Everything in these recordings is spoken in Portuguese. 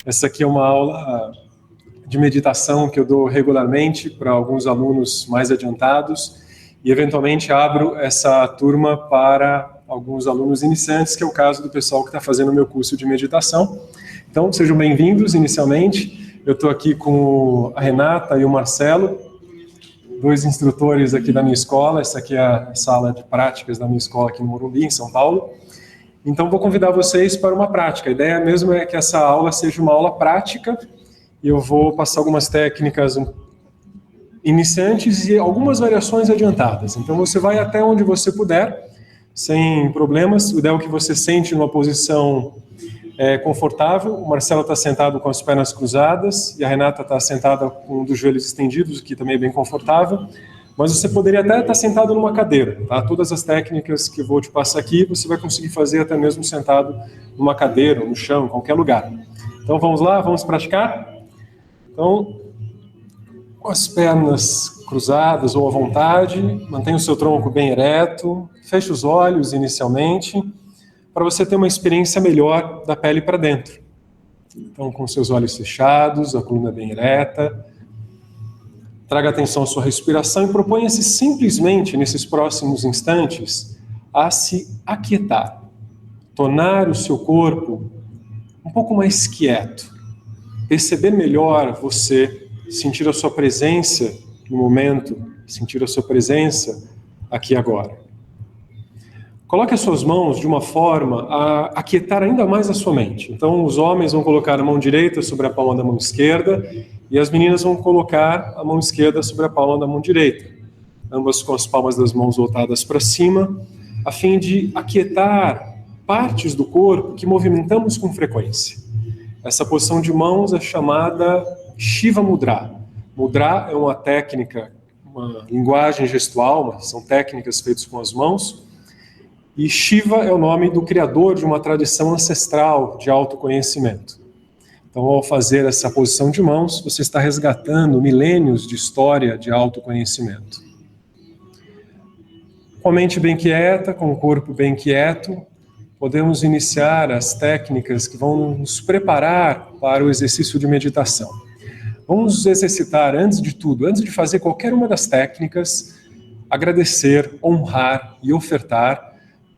Essa aqui é uma aula de meditação que eu dou regularmente para alguns alunos mais adiantados e, eventualmente, abro essa turma para alguns alunos iniciantes, que é o caso do pessoal que está fazendo o meu curso de meditação. Então, sejam bem-vindos inicialmente. Eu estou aqui com a Renata e o Marcelo, dois instrutores aqui da minha escola. Essa aqui é a sala de práticas da minha escola aqui no Morumbi, em São Paulo. Então, vou convidar vocês para uma prática. A ideia mesmo é que essa aula seja uma aula prática e eu vou passar algumas técnicas iniciantes e algumas variações adiantadas. Então, você vai até onde você puder, sem problemas. O ideal é que você sente numa posição confortável. O Marcelo está sentado com as pernas cruzadas e a Renata está sentada com um dos joelhos estendidos, que também é bem confortável. Mas você poderia até estar sentado numa cadeira, tá? Todas as técnicas que eu vou te passar aqui, você vai conseguir fazer até mesmo sentado numa cadeira, ou no chão, em qualquer lugar. Então vamos lá, vamos praticar? Então, com as pernas cruzadas ou à vontade, mantenha o seu tronco bem ereto, feche os olhos inicialmente, para você ter uma experiência melhor da pele para dentro. Então, com seus olhos fechados, a coluna bem ereta, traga atenção à sua respiração e proponha-se simplesmente, nesses próximos instantes, a se aquietar, tornar o seu corpo um pouco mais quieto, perceber melhor você, sentir a sua presença no momento, sentir a sua presença aqui agora. Coloque as suas mãos de uma forma a aquietar ainda mais a sua mente. Então, os homens vão colocar a mão direita sobre a palma da mão esquerda e as meninas vão colocar a mão esquerda sobre a palma da mão direita, ambas com as palmas das mãos voltadas para cima, a fim de aquietar partes do corpo que movimentamos com frequência. Essa posição de mãos é chamada Shiva Mudra. Mudra é uma técnica, uma linguagem gestual, são técnicas feitas com as mãos. E Shiva é o nome do criador de uma tradição ancestral de autoconhecimento. Então, ao fazer essa posição de mãos, você está resgatando milênios de história de autoconhecimento. Com a mente bem quieta, com o corpo bem quieto, podemos iniciar as técnicas que vão nos preparar para o exercício de meditação. Vamos exercitar, antes de tudo, antes de fazer qualquer uma das técnicas, agradecer, honrar e ofertar,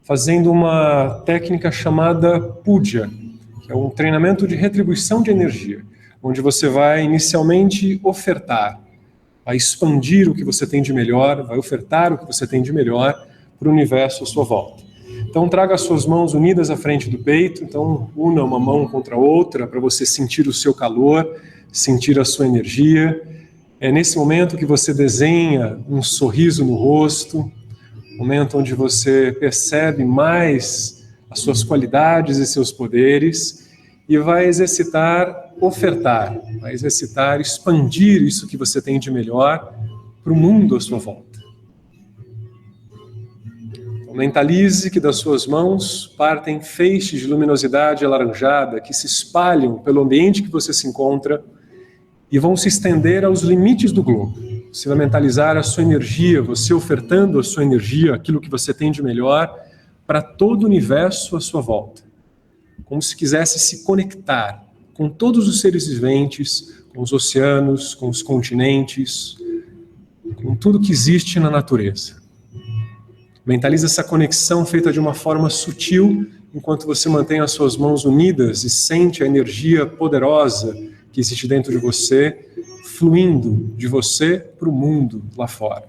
fazendo uma técnica chamada Puja, que é um treinamento de retribuição de energia, onde você vai inicialmente ofertar, vai expandir o que você tem de melhor, vai ofertar o que você tem de melhor para o universo à sua volta. Então traga as suas mãos unidas à frente do peito, então una uma mão contra a outra para você sentir o seu calor, sentir a sua energia. É nesse momento que você desenha um sorriso no rosto, momento onde você percebe mais as suas qualidades e seus poderes e vai exercitar, ofertar, vai exercitar, expandir isso que você tem de melhor para o mundo à sua volta. Então, mentalize que das suas mãos partem feixes de luminosidade alaranjada que se espalham pelo ambiente que você se encontra e vão se estender aos limites do globo. Você vai mentalizar a sua energia, você ofertando a sua energia, aquilo que você tem de melhor, para todo o universo à sua volta. Como se quisesse se conectar com todos os seres viventes, com os oceanos, com os continentes, com tudo que existe na natureza. Mentalize essa conexão feita de uma forma sutil, enquanto você mantém as suas mãos unidas e sente a energia poderosa que existe dentro de você, fluindo de você para o mundo lá fora.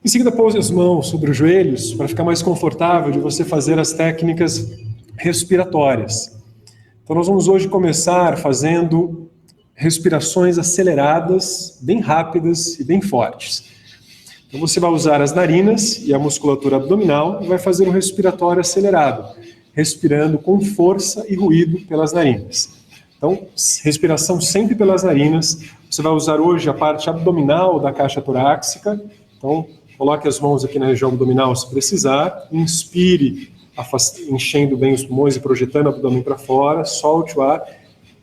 Em seguida, pouse as mãos sobre os joelhos para ficar mais confortável de você fazer as técnicas respiratórias. Então, nós vamos hoje começar fazendo respirações aceleradas, bem rápidas e bem fortes. Então, você vai usar as narinas e a musculatura abdominal e vai fazer um respiratório acelerado, respirando com força e ruído pelas narinas. Então, respiração sempre pelas narinas. Você vai usar hoje a parte abdominal da caixa torácica. Então, coloque as mãos aqui na região abdominal se precisar. Inspire, enchendo bem os pulmões e projetando o abdômen para fora. Solte o ar,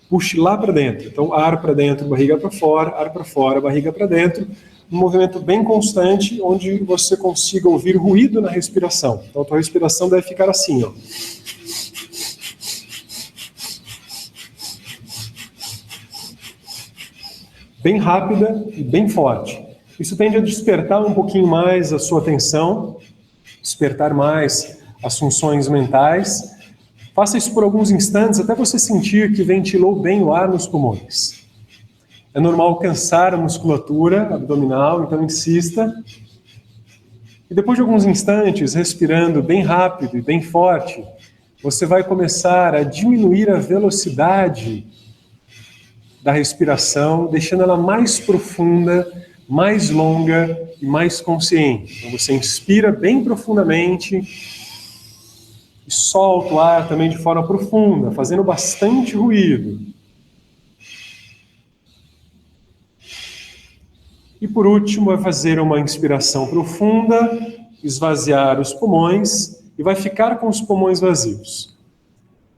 puxe lá para dentro. Então, ar para dentro, barriga para fora, barriga para dentro. Um movimento bem constante, onde você consiga ouvir ruído na respiração. Então, a tua respiração deve ficar assim, ó. bem rápida e bem forte. Isso tende a despertar um pouquinho mais a sua atenção, despertar mais as funções mentais. Faça isso por alguns instantes até você sentir que ventilou bem o ar nos pulmões. É normal cansar a musculatura abdominal, então insista. E depois de alguns instantes, respirando bem rápido e bem forte, você vai começar a diminuir a velocidade da respiração, deixando ela mais profunda, mais longa e mais consciente. Então você inspira bem profundamente e solta o ar também de forma profunda, fazendo bastante ruído. E por último, vai fazer uma inspiração profunda, esvaziar os pulmões e vai ficar com os pulmões vazios.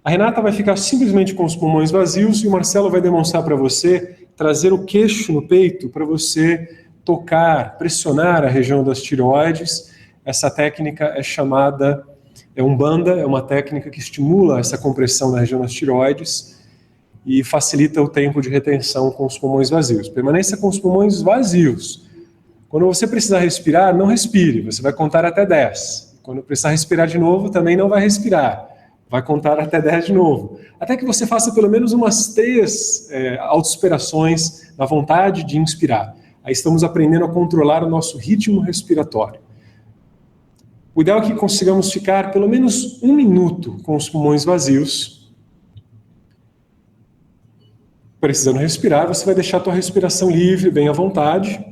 A Renata vai ficar simplesmente com os pulmões vazios e o Marcelo vai demonstrar para você trazer o queixo no peito para você tocar, pressionar a região das tireoides. Essa técnica é chamada Umbanda, é uma técnica que estimula essa compressão na região das tireoides e facilita o tempo de retenção com os pulmões vazios. Permaneça com os pulmões vazios. Quando você precisar respirar, não respire, você vai contar até 10. Quando precisar respirar de novo, também não vai respirar. Vai contar até 10 de novo. Até que você faça pelo menos umas 3 autossuperações na vontade de inspirar. Aí estamos aprendendo a controlar o nosso ritmo respiratório. O ideal é que consigamos ficar pelo menos 1 minuto com os pulmões vazios. Precisando respirar, você vai deixar a tua respiração livre, bem à vontade.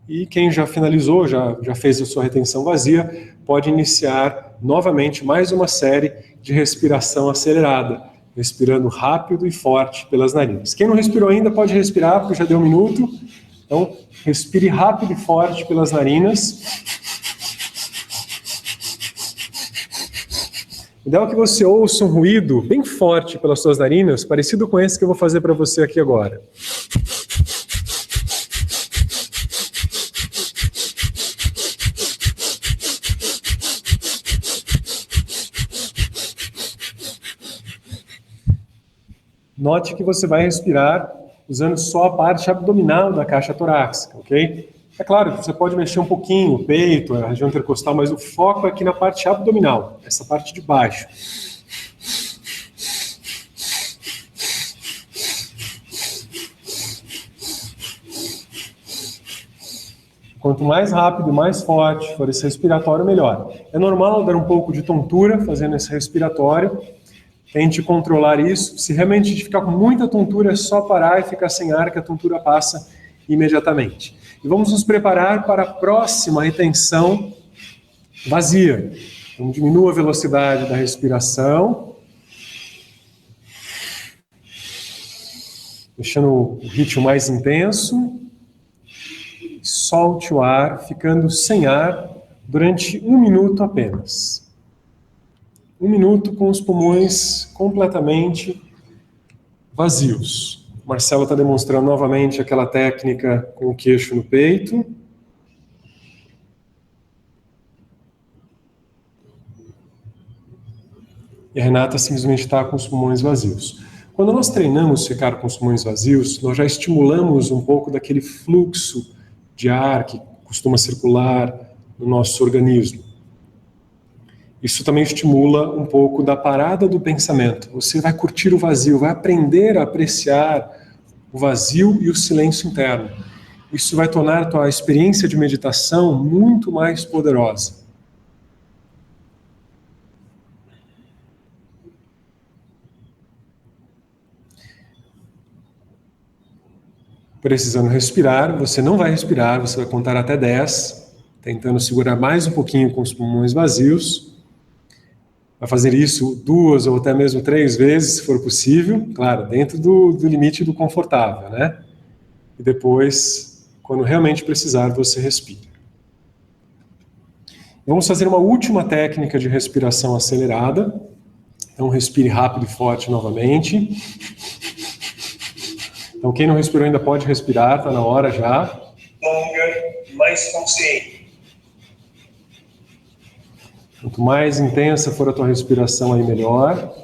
E quem já finalizou, já fez a sua retenção vazia, pode iniciar novamente mais uma série de respiração acelerada, respirando rápido e forte pelas narinas. Quem não respirou ainda pode respirar, porque já deu 1 minuto. Então, respire rápido e forte pelas narinas. O ideal é que você ouça um ruído bem forte pelas suas narinas, parecido com esse que eu vou fazer para você aqui agora. Note que você vai respirar usando só a parte abdominal da caixa torácica, ok? É claro que você pode mexer um pouquinho o peito, a região intercostal, mas o foco é aqui na parte abdominal, essa parte de baixo. Quanto mais rápido e mais forte for esse respiratório, melhor. É normal dar um pouco de tontura fazendo esse respiratório. Tente controlar isso. Se realmente ficar com muita tontura, é só parar e ficar sem ar, que a tontura passa imediatamente. E vamos nos preparar para a próxima retenção vazia. Então, diminua a velocidade da respiração, deixando o ritmo mais intenso. Solte o ar, ficando sem ar durante 1 minuto apenas. 1 minuto com os pulmões completamente vazios. O Marcelo está demonstrando novamente aquela técnica com o queixo no peito. E a Renata simplesmente está com os pulmões vazios. Quando nós treinamos ficar com os pulmões vazios, nós já estimulamos um pouco daquele fluxo de ar que costuma circular no nosso organismo. Isso também estimula um pouco da parada do pensamento. Você vai curtir o vazio, vai aprender a apreciar o vazio e o silêncio interno. Isso vai tornar a tua experiência de meditação muito mais poderosa. Precisando respirar, você não vai respirar, você vai contar até 10, tentando segurar mais um pouquinho com os pulmões vazios. Vai fazer isso 2 ou até mesmo 3 vezes, se for possível, claro, dentro do limite do confortável, né? E depois, quando realmente precisar, você respira. Vamos fazer uma última técnica de respiração acelerada. Então, respire rápido e forte novamente. Então, quem não respirou ainda pode respirar, está na hora já. Longa e mais consciente. Quanto mais intensa for a tua respiração, aí melhor.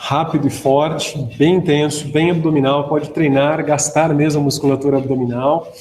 rápido e forte, bem intenso, bem abdominal, pode treinar, gastar mesmo a musculatura abdominal.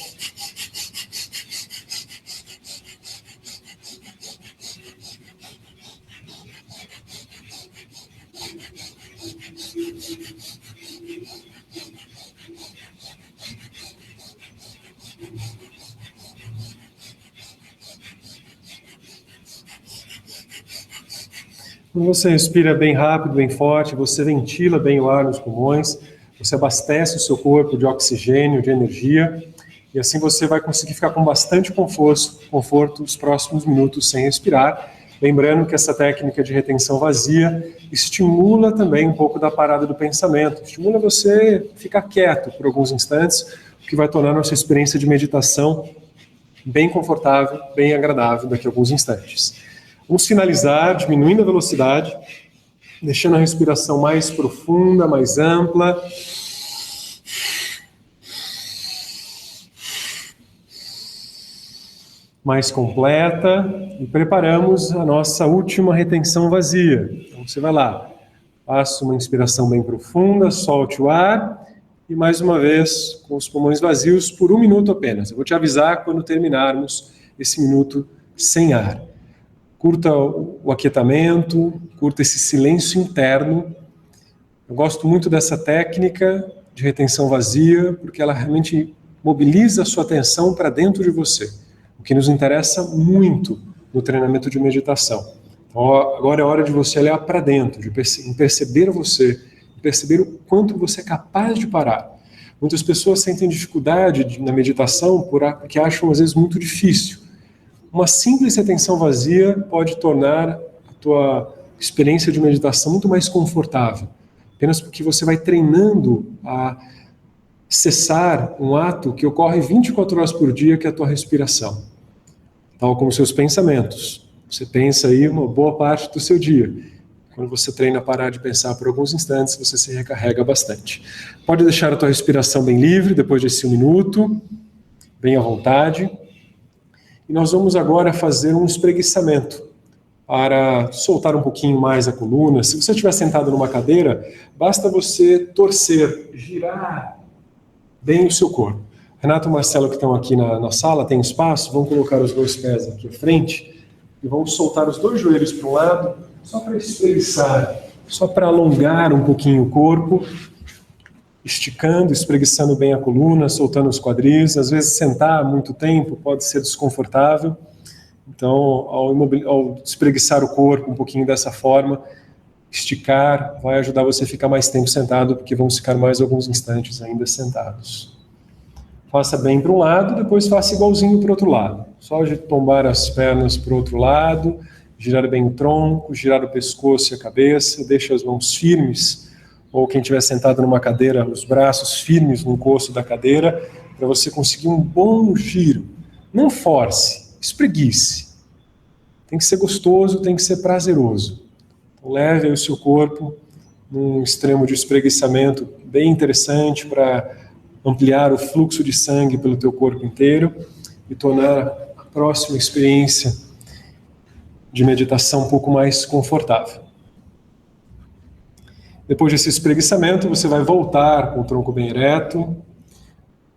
Quando você respira bem rápido, bem forte, você ventila bem o ar nos pulmões, você abastece o seu corpo de oxigênio, de energia, e assim você vai conseguir ficar com bastante conforto os próximos minutos sem respirar. Lembrando que essa técnica de retenção vazia estimula também um pouco da parada do pensamento, estimula você ficar quieto por alguns instantes, o que vai tornar a nossa experiência de meditação bem confortável, bem agradável daqui a alguns instantes. Vamos finalizar diminuindo a velocidade, deixando a respiração mais profunda, mais ampla. Mais completa. E preparamos a nossa última retenção vazia. Então você vai lá, faça uma inspiração bem profunda, solte o ar e mais uma vez com os pulmões vazios por 1 minuto apenas. Eu vou te avisar quando terminarmos esse minuto sem ar. Curta o aquietamento, curta esse silêncio interno. Eu gosto muito dessa técnica de retenção vazia, porque ela realmente mobiliza a sua atenção para dentro de você, o que nos interessa muito no treinamento de meditação. Então, agora é hora de você olhar para dentro, de perceber você, perceber o quanto você é capaz de parar. Muitas pessoas sentem dificuldade na meditação porque acham às vezes muito difícil. Uma simples retenção vazia pode tornar a tua experiência de meditação muito mais confortável, apenas porque você vai treinando a cessar um ato que ocorre 24 horas por dia, que é a tua respiração, tal como seus pensamentos. Você pensa aí uma boa parte do seu dia. Quando você treina a parar de pensar por alguns instantes, você se recarrega bastante. Pode deixar a tua respiração bem livre depois desse 1 minuto, bem à vontade. E nós vamos agora fazer um espreguiçamento para soltar um pouquinho mais a coluna. Se você estiver sentado numa cadeira, basta você torcer, girar bem o seu corpo. Renato e Marcelo, que estão aqui na sala, tem espaço, vão colocar os 2 pés aqui à frente e vamos soltar os 2 joelhos para um lado, só para espreguiçar, só para alongar um pouquinho o corpo, esticando, espreguiçando bem a coluna, soltando os quadris. Às vezes sentar muito tempo pode ser desconfortável, então ao espreguiçar o corpo um pouquinho dessa forma, esticar, vai ajudar você a ficar mais tempo sentado, porque vamos ficar mais alguns instantes ainda sentados. Faça bem para um lado, depois faça igualzinho para o outro lado. Só de tombar as pernas para o outro lado, girar bem o tronco, girar o pescoço e a cabeça, deixe as mãos firmes, ou quem estiver sentado numa cadeira, os braços firmes no encosto da cadeira, para você conseguir um bom giro. Não force, espreguice. Tem que ser gostoso, tem que ser prazeroso. Então, leve o seu corpo num extremo de espreguiçamento bem interessante para ampliar o fluxo de sangue pelo teu corpo inteiro e tornar a próxima experiência de meditação um pouco mais confortável. Depois desse espreguiçamento, você vai voltar com o tronco bem ereto,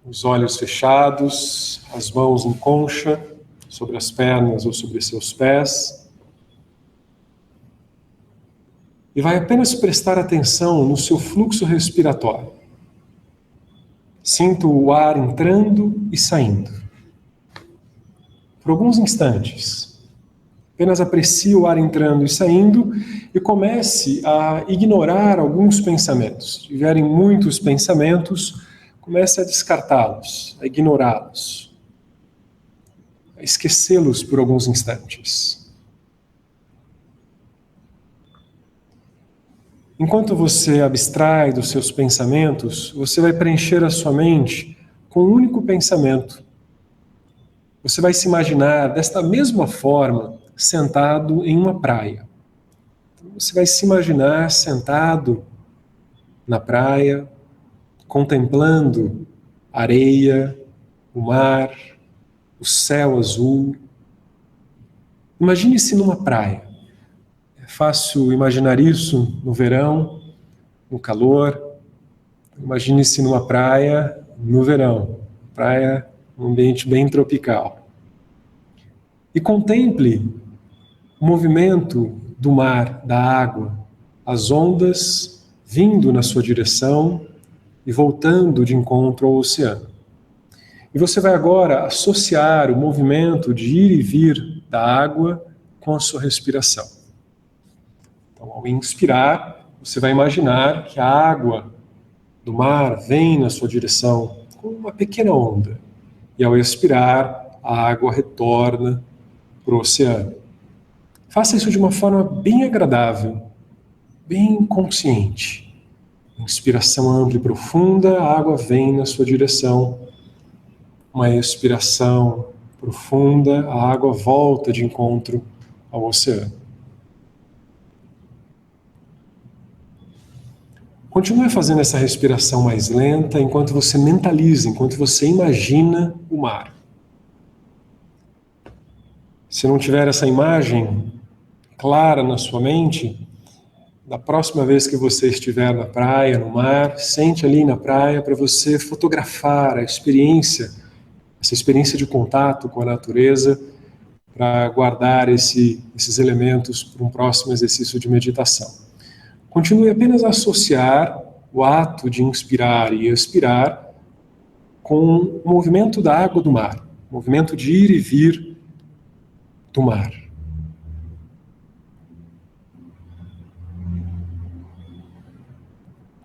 os olhos fechados, as mãos em concha, sobre as pernas ou sobre seus pés. E vai apenas prestar atenção no seu fluxo respiratório. Sinta o ar entrando e saindo. Por alguns instantes. Apenas aprecie o ar entrando e saindo e comece a ignorar alguns pensamentos. Se tiverem muitos pensamentos, comece a descartá-los, a ignorá-los, a esquecê-los por alguns instantes. Enquanto você abstrai dos seus pensamentos, você vai preencher a sua mente com um único pensamento. Você vai se imaginar desta mesma forma, sentado em uma praia. Então, você vai se imaginar sentado na praia, contemplando a areia, o mar, o céu azul. Imagine-se numa praia. É fácil imaginar isso no verão, no calor. Imagine-se numa praia no verão, praia, um ambiente bem tropical. E contemple o movimento do mar, da água, as ondas vindo na sua direção e voltando de encontro ao oceano. E você vai agora associar o movimento de ir e vir da água com a sua respiração. Então, ao inspirar, você vai imaginar que a água do mar vem na sua direção com uma pequena onda. E ao expirar, a água retorna para o oceano. Faça isso de uma forma bem agradável, bem consciente. Inspiração ampla e profunda, a água vem na sua direção. Uma expiração profunda, a água volta de encontro ao oceano. Continue fazendo essa respiração mais lenta enquanto você mentaliza, enquanto você imagina o mar. Se não tiver essa imagem clara na sua mente, da próxima vez que você estiver na praia, no mar, sente ali na praia para você fotografar a experiência, essa experiência de contato com a natureza, para guardar esses elementos para um próximo exercício de meditação. Continue apenas a associar o ato de inspirar e expirar com o movimento da água do mar, o movimento de ir e vir do mar.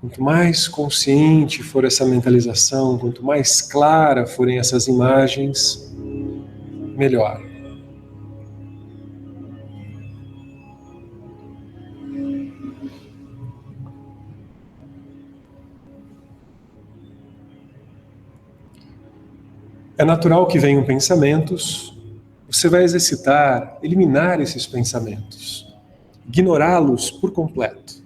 Quanto mais consciente for essa mentalização, quanto mais clara forem essas imagens, melhor. É natural que venham pensamentos, você vai exercitar, eliminar esses pensamentos, ignorá-los por completo,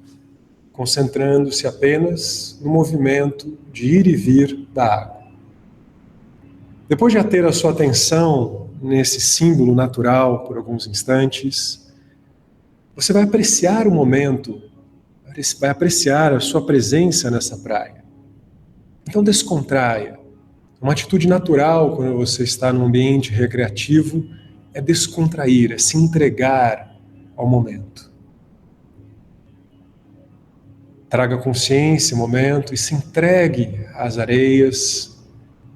concentrando-se apenas no movimento de ir e vir da água. Depois de ter a sua atenção nesse símbolo natural por alguns instantes, você vai apreciar o momento, vai apreciar a sua presença nessa praia. Então descontraia. Uma atitude natural quando você está num ambiente recreativo é descontrair, é se entregar ao momento. Traga consciência ao momento e se entregue às areias,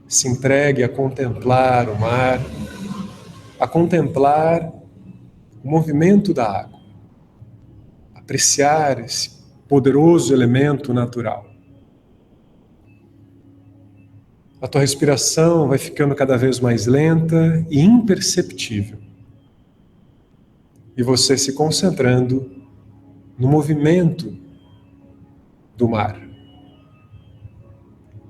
se entregue a contemplar o mar, a contemplar o movimento da água, apreciar esse poderoso elemento natural. A tua respiração vai ficando cada vez mais lenta e imperceptível. E você se concentrando no movimento do mar.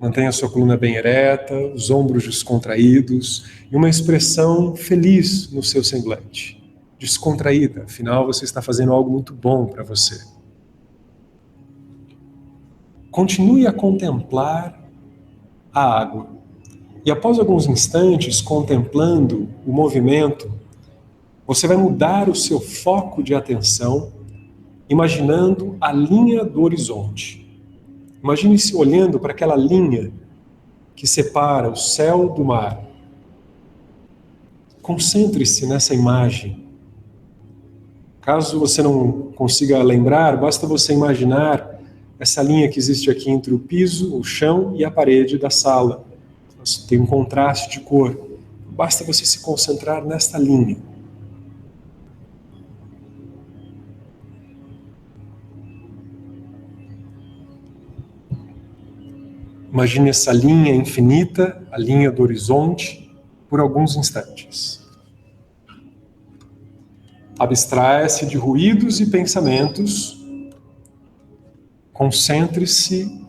Mantenha a sua coluna bem ereta, os ombros descontraídos e uma expressão feliz no seu semblante. Descontraída, afinal você está fazendo algo muito bom para você. Continue a contemplar a água. E após alguns instantes contemplando o movimento, você vai mudar o seu foco de atenção, imaginando a linha do horizonte. Imagine-se olhando para aquela linha que separa o céu do mar. Concentre-se nessa imagem. Caso você não consiga lembrar, basta você imaginar essa linha que existe aqui entre o piso, o chão e a parede da sala. Tem um contraste de cor. Basta você se concentrar nesta linha. Imagine essa linha infinita, a linha do horizonte, por alguns instantes. Abstraia-se de ruídos e pensamentos. Concentre-se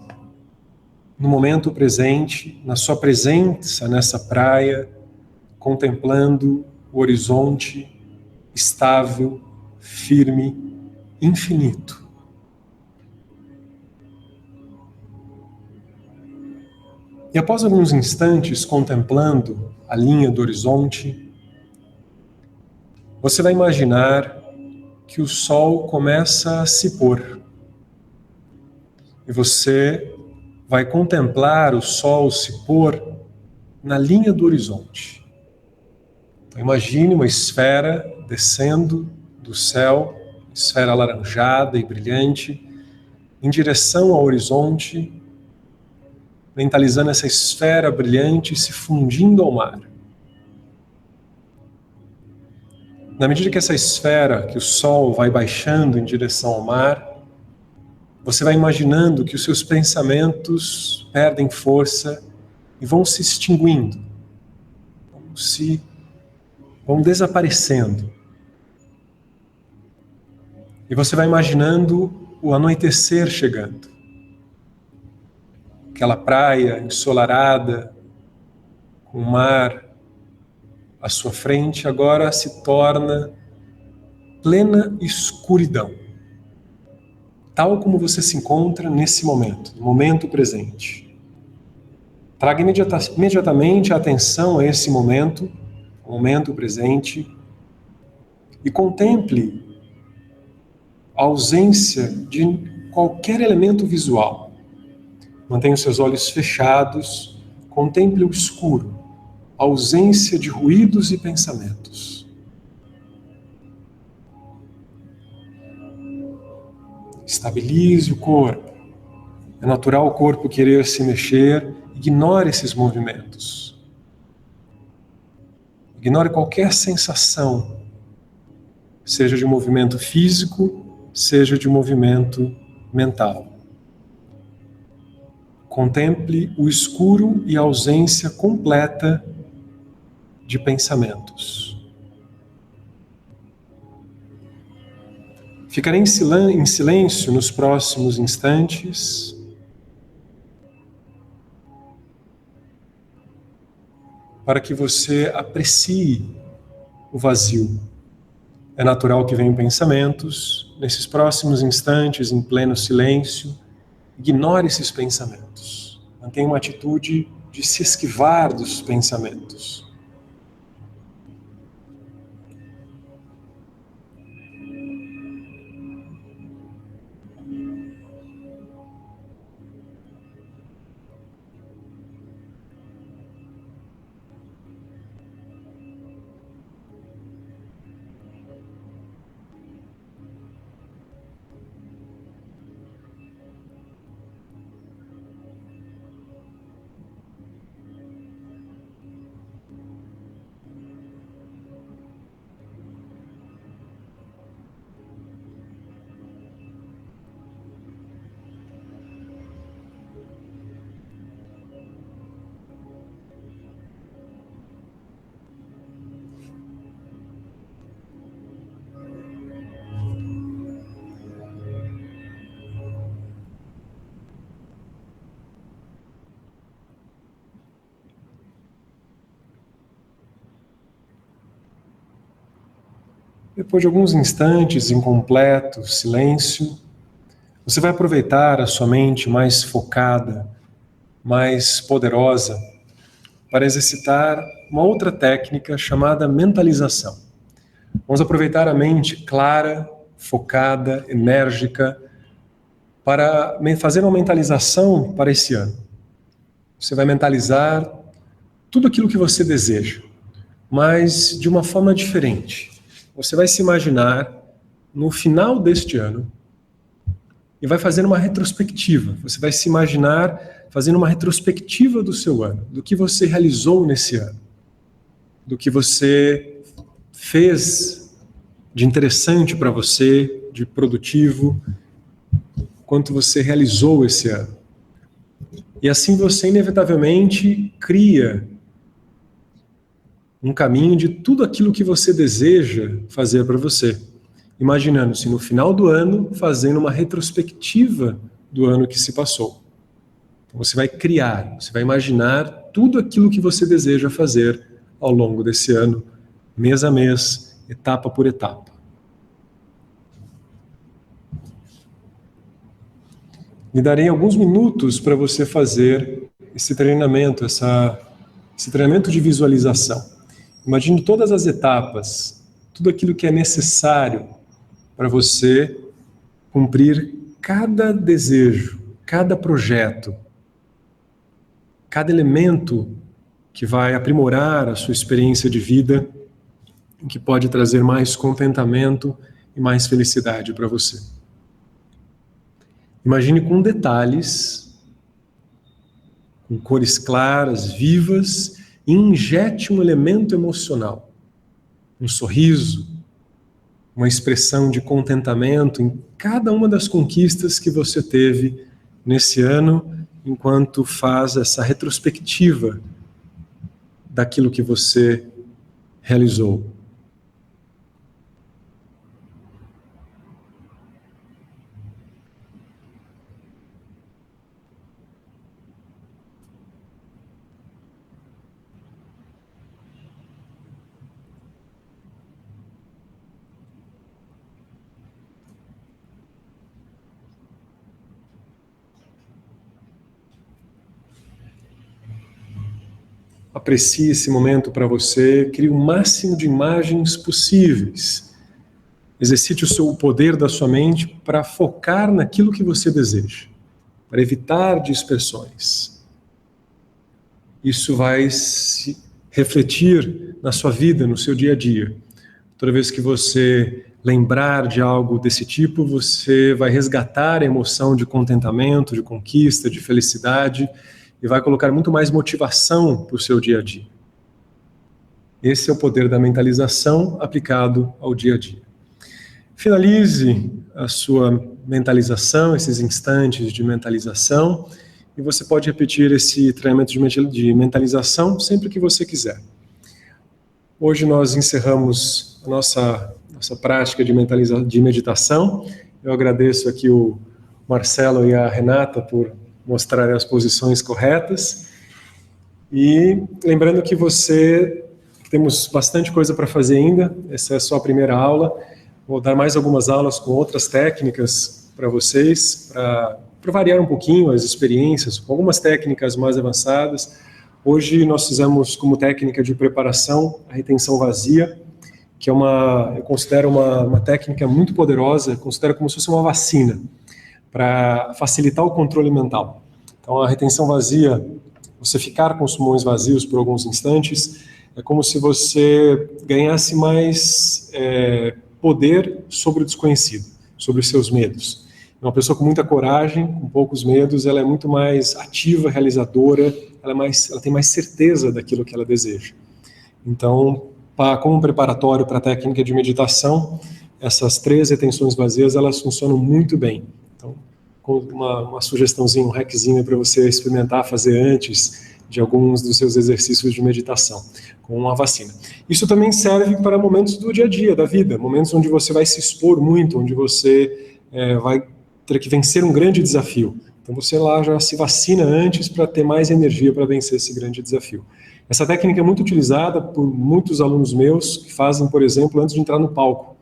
no momento presente, na sua presença nessa praia, contemplando o horizonte estável, firme, infinito. E após alguns instantes contemplando a linha do horizonte, você vai imaginar que o sol começa a se pôr. E você vai contemplar o sol se pôr na linha do horizonte. Então, imagine uma esfera descendo do céu, esfera alaranjada e brilhante, em direção ao horizonte, mentalizando essa esfera brilhante se fundindo ao mar. Na medida que essa esfera, que o sol vai baixando em direção ao mar, você vai imaginando que os seus pensamentos perdem força e vão se extinguindo, vão desaparecendo. E você vai imaginando o anoitecer chegando. Aquela praia ensolarada, com o mar à sua frente, agora se torna plena escuridão. Tal como você se encontra nesse momento, no momento presente. Traga imediatamente a atenção a esse momento, o momento presente, e contemple a ausência de qualquer elemento visual. Mantenha os seus olhos fechados, contemple o escuro, a ausência de ruídos e pensamentos. Estabilize o corpo. É natural o corpo querer se mexer. Ignore esses movimentos. Ignore qualquer sensação, seja de movimento físico, seja de movimento mental. Contemple o escuro e a ausência completa de pensamentos. Ficarei em silêncio nos próximos instantes. Para que você aprecie o vazio. É natural que venham pensamentos. Nesses próximos instantes, em pleno silêncio, ignore esses pensamentos. Mantenha uma atitude de se esquivar dos pensamentos. Depois de alguns instantes em completo silêncio, você vai aproveitar a sua mente mais focada, mais poderosa, para exercitar uma outra técnica chamada mentalização. Vamos aproveitar a mente clara, focada, enérgica, para fazer uma mentalização para esse ano. Você vai mentalizar tudo aquilo que você deseja, mas de uma forma diferente. Você vai se imaginar no final deste ano e vai fazer uma retrospectiva. Você vai se imaginar fazendo uma retrospectiva do seu ano, do que você realizou nesse ano, do que você fez de interessante para você, de produtivo, quanto você realizou esse ano. E assim você inevitavelmente cria um caminho de tudo aquilo que você deseja fazer para você, imaginando-se no final do ano fazendo uma retrospectiva do ano que se passou. Então você vai criar, você vai imaginar tudo aquilo que você deseja fazer ao longo desse ano, mês a mês, etapa por etapa. Me darei alguns minutos para você fazer esse treinamento, esse treinamento de visualização. Imagine todas as etapas, tudo aquilo que é necessário para você cumprir cada desejo, cada projeto, cada elemento que vai aprimorar a sua experiência de vida, que pode trazer mais contentamento e mais felicidade para você. Imagine com detalhes, com cores claras, vivas, e injete um elemento emocional, um sorriso, uma expressão de contentamento em cada uma das conquistas que você teve nesse ano, enquanto faz essa retrospectiva daquilo que você realizou. Aprecie esse momento para você, crie o máximo de imagens possíveis. Exercite o poder da sua mente para focar naquilo que você deseja, para evitar dispersões. Isso vai se refletir na sua vida, no seu dia a dia. Toda vez que você lembrar de algo desse tipo, você vai resgatar a emoção de contentamento, de conquista, de felicidade, e vai colocar muito mais motivação para o seu dia a dia. Esse é o poder da mentalização aplicado ao dia a dia. Finalize a sua mentalização, esses instantes de mentalização, e você pode repetir esse treinamento de mentalização sempre que você quiser. Hoje nós encerramos a nossa prática de meditação. Eu agradeço aqui o Marcelo e a Renata por mostrar as posições corretas, e lembrando que temos bastante coisa para fazer ainda, essa é só a primeira aula, vou dar mais algumas aulas com outras técnicas para vocês, para variar um pouquinho as experiências, com algumas técnicas mais avançadas. Hoje nós fizemos como técnica de preparação a retenção vazia, que eu considero uma técnica muito poderosa, considero como se fosse uma vacina, para facilitar o controle mental. Então, a retenção vazia, você ficar com os pulmões vazios por alguns instantes, é como se você ganhasse mais poder sobre o desconhecido, sobre os seus medos. Uma pessoa com muita coragem, com poucos medos, ela é muito mais ativa, realizadora, ela tem mais certeza daquilo que ela deseja. Então, como um preparatório para a técnica de meditação, essas 3 retenções vazias, elas funcionam muito bem. Então, com uma sugestãozinha, um hackzinho para você experimentar fazer antes de alguns dos seus exercícios de meditação, com uma vacina. Isso também serve para momentos do dia a dia, da vida, momentos onde você vai se expor muito, onde você vai ter que vencer um grande desafio. Então você lá já se vacina antes para ter mais energia para vencer esse grande desafio. Essa técnica é muito utilizada por muitos alunos meus que fazem, por exemplo, antes de entrar no palco,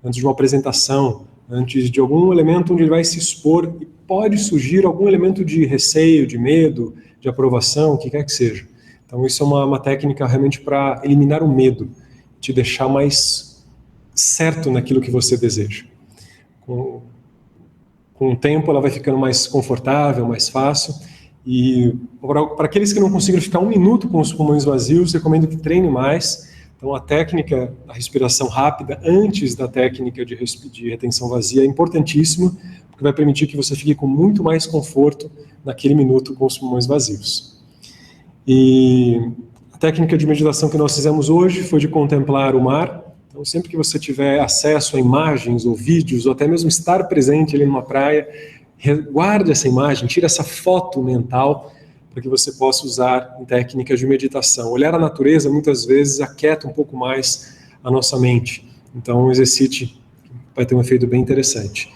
antes de uma apresentação, antes de algum elemento onde ele vai se expor e pode surgir algum elemento de receio, de medo, de aprovação, o que quer que seja. Então isso é uma técnica realmente para eliminar o medo, te deixar mais certo naquilo que você deseja. Com o tempo ela vai ficando mais confortável, mais fácil, e para aqueles que não conseguem ficar 1 minuto com os pulmões vazios, recomendo que treine mais. Então a técnica da respiração rápida antes da técnica de retenção vazia é importantíssima, porque vai permitir que você fique com muito mais conforto naquele minuto com os pulmões vazios. E a técnica de meditação que nós fizemos hoje foi de contemplar o mar. Então sempre que você tiver acesso a imagens ou vídeos, ou até mesmo estar presente ali numa praia, guarde essa imagem, tire essa foto mental para que você possa usar em técnicas de meditação. Olhar a natureza muitas vezes aquieta um pouco mais a nossa mente. Então exercite, vai ter um efeito bem interessante.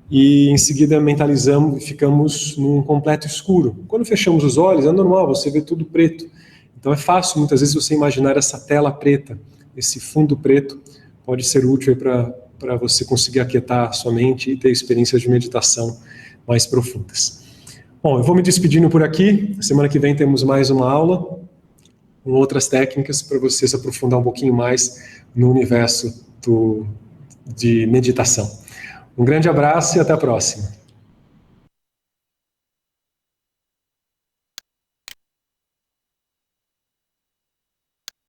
E em seguida mentalizamos e ficamos num completo escuro. Quando fechamos os olhos é normal, você vê tudo preto. Então é fácil muitas vezes você imaginar essa tela preta, esse fundo preto pode ser útil para você conseguir aquietar a sua mente e ter experiências de meditação mais profundas. Bom, eu vou me despedindo por aqui. Semana que vem temos mais uma aula com outras técnicas para você se aprofundar um pouquinho mais no universo de meditação. Um grande abraço e até a próxima.